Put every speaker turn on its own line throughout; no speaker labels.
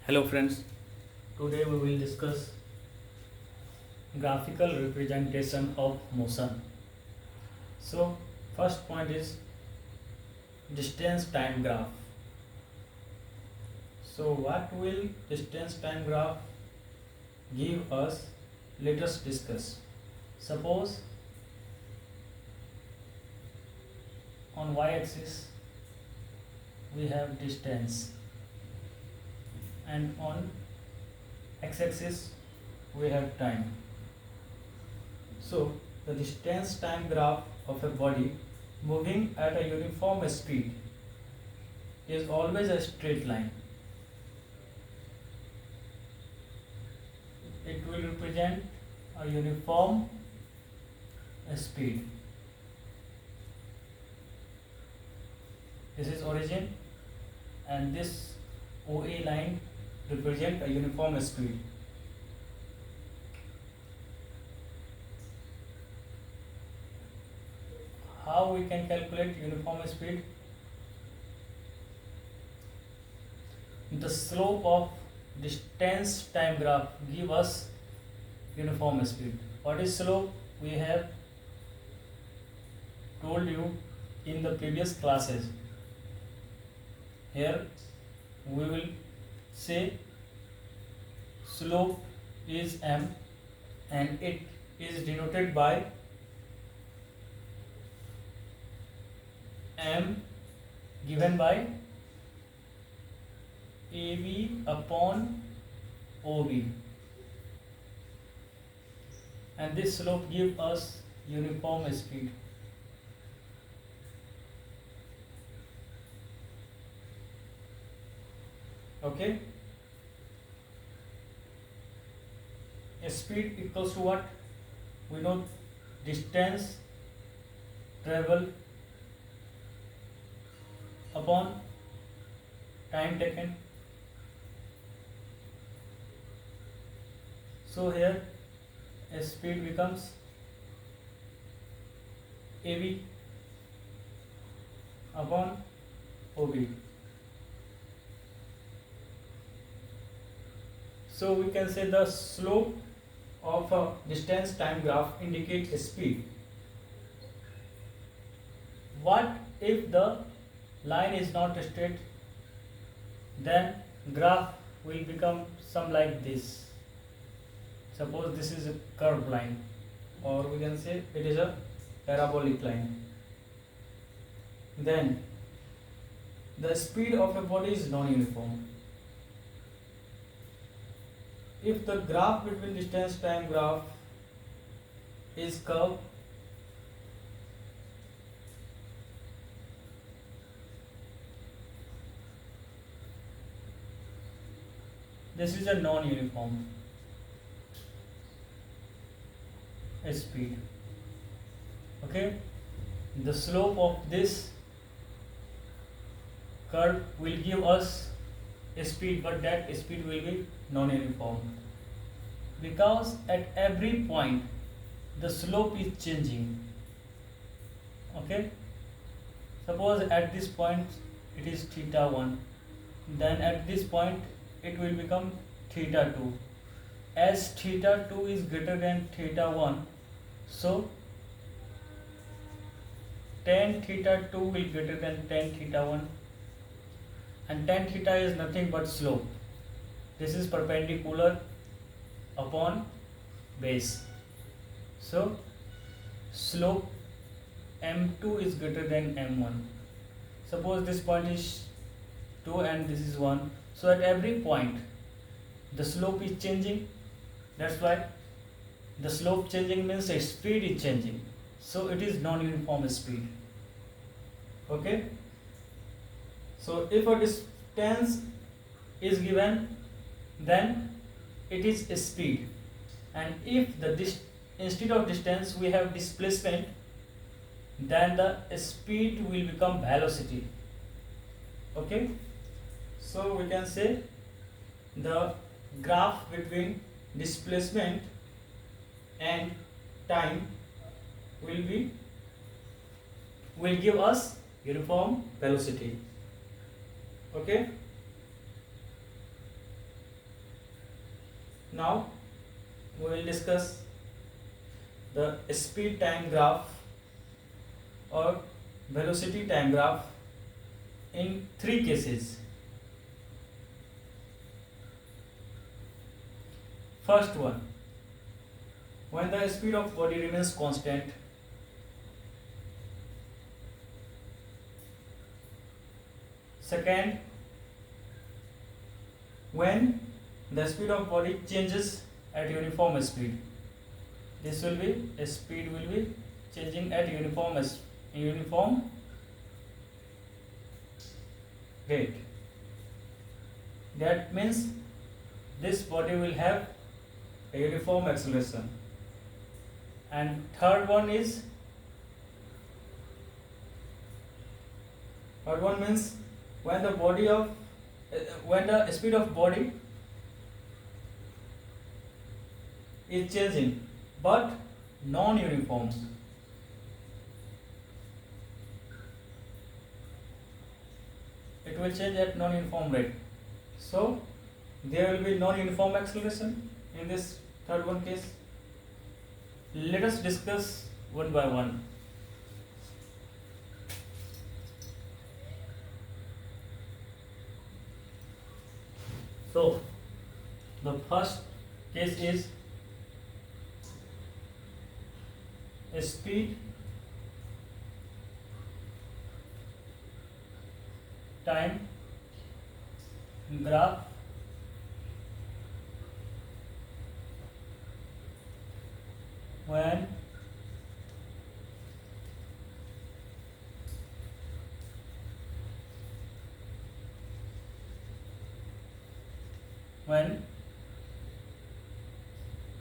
Hello friends, today we will discuss graphical representation of motion. So first point is distance time graph. So what will distance time graph give us? Let us discuss. Suppose on y-axis we have distance and on x-axis we have time. So the distance time graph of a body moving at a uniform speed is always a straight line. It will represent a uniform speed. This is origin and this OA line represent a uniform speed. How we can calculate uniform speed? The slope of distance time graph give us uniform speed. What is slope? We have told you in the previous classes. Here we will say slope is m and it is denoted by m given by AB upon OB, and this slope gives us uniform speed. Okay, a speed equals to what? We know distance travel upon time taken. So here a speed becomes AB upon OB. So we can say the slope of a distance time graph indicates a speed. What if the line is not straight? Then graph will become some like this. Suppose this is a curved line, or we can say it is a parabolic line. Then the speed of a body is non-uniform. If the graph between distance time graph is curved, this is a non-uniform speed. Okay, the slope of this curve will give us a speed, but that speed will be non-uniform because at every point the slope is changing. Okay, suppose at this point it is theta 1, then at this point it will become theta 2. As theta 2 is greater than theta 1, so tan theta 2 will greater than tan theta 1, and tan theta is nothing but slope. This is perpendicular upon base. So slope m2 is greater than m1. Suppose this point is 2 and this is 1. So at every point the slope is changing. That's why the slope changing means the speed is changing. So it is non-uniform speed. Okay. So if a distance is given, then it is a speed, and if the instead of distance we have displacement, then the speed will become velocity. Okay, so we can say the graph between displacement and time will give us uniform velocity. Okay, Now we will discuss the speed time graph or velocity time graph in three cases. First one, when the speed of body remains constant. Second, when the speed of body changes at uniform speed. This will be, speed will be changing at uniform rate. That means this body will have a uniform acceleration. And third one means when the speed of body is changing but non-uniform. It will change at non-uniform rate. So there will be non-uniform acceleration in this third one case. Let us discuss one by one. So the first case is a speed time graph when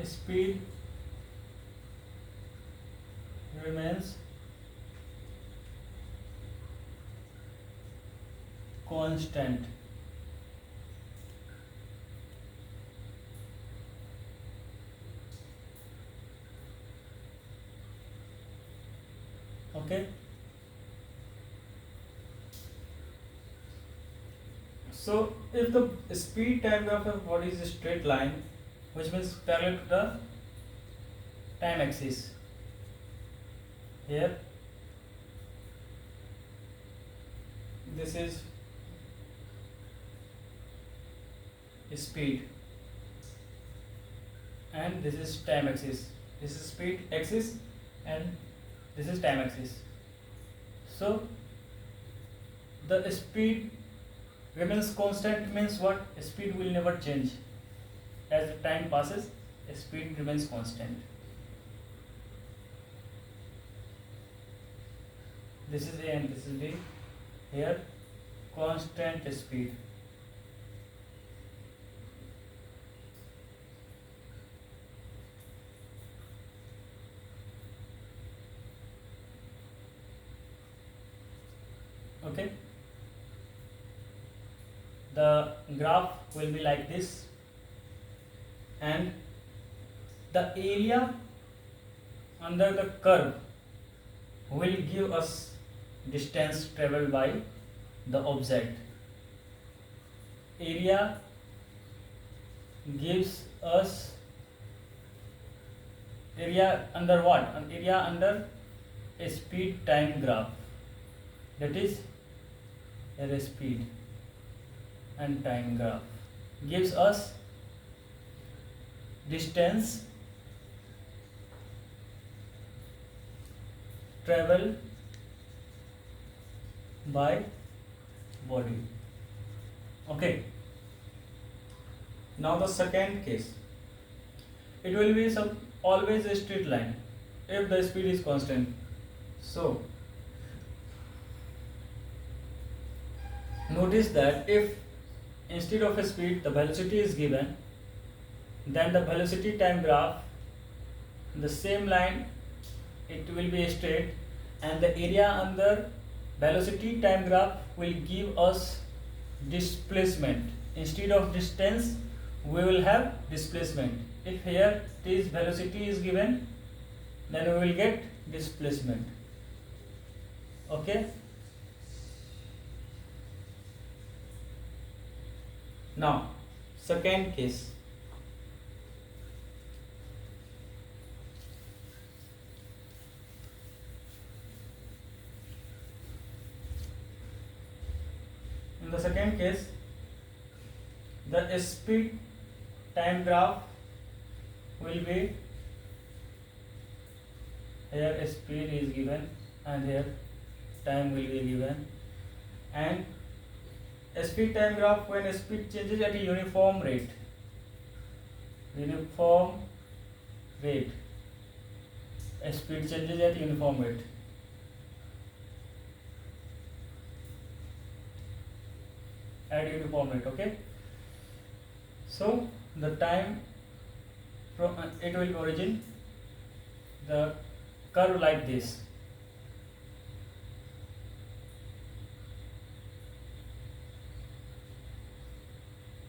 speed remains constant. Okay. So if the speed time graph of body is a straight line, which means parallel to the time axis, here this is speed and this is time axis. This is speed axis and this is time axis. So the speed remains constant means what? Speed will never change. As the time passes, speed remains constant. This is A and this is B. Here, constant speed. Okay. The graph will be like this, and the area under the curve will give us distance traveled by the object. Area gives us area under what? An area under a speed time graph. That is a speed and time graph gives us distance travel by body. Okay. Now the second case, it will be always a straight line if the speed is constant. So notice that if instead of a speed the velocity is given, then the velocity time graph, the same line, it will be straight, and the area under velocity time graph will give us displacement. Instead of distance, we will have displacement. If here this velocity is given, then we will get displacement. Okay. Now second case, case, the speed time graph will be, here speed is given and here time will be given, and speed time graph when speed changes at a uniform rate, speed changes at uniform rate. Okay. So the time from it will origin the curve like this.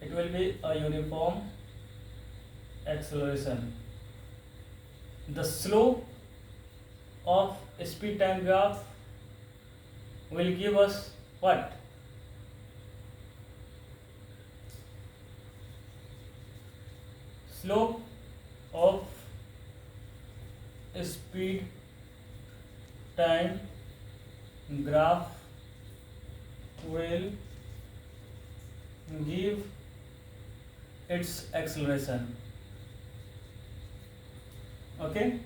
It will be a uniform acceleration. The slope of speed time graph will give us what? Slope of speed time graph will give its acceleration. Okay.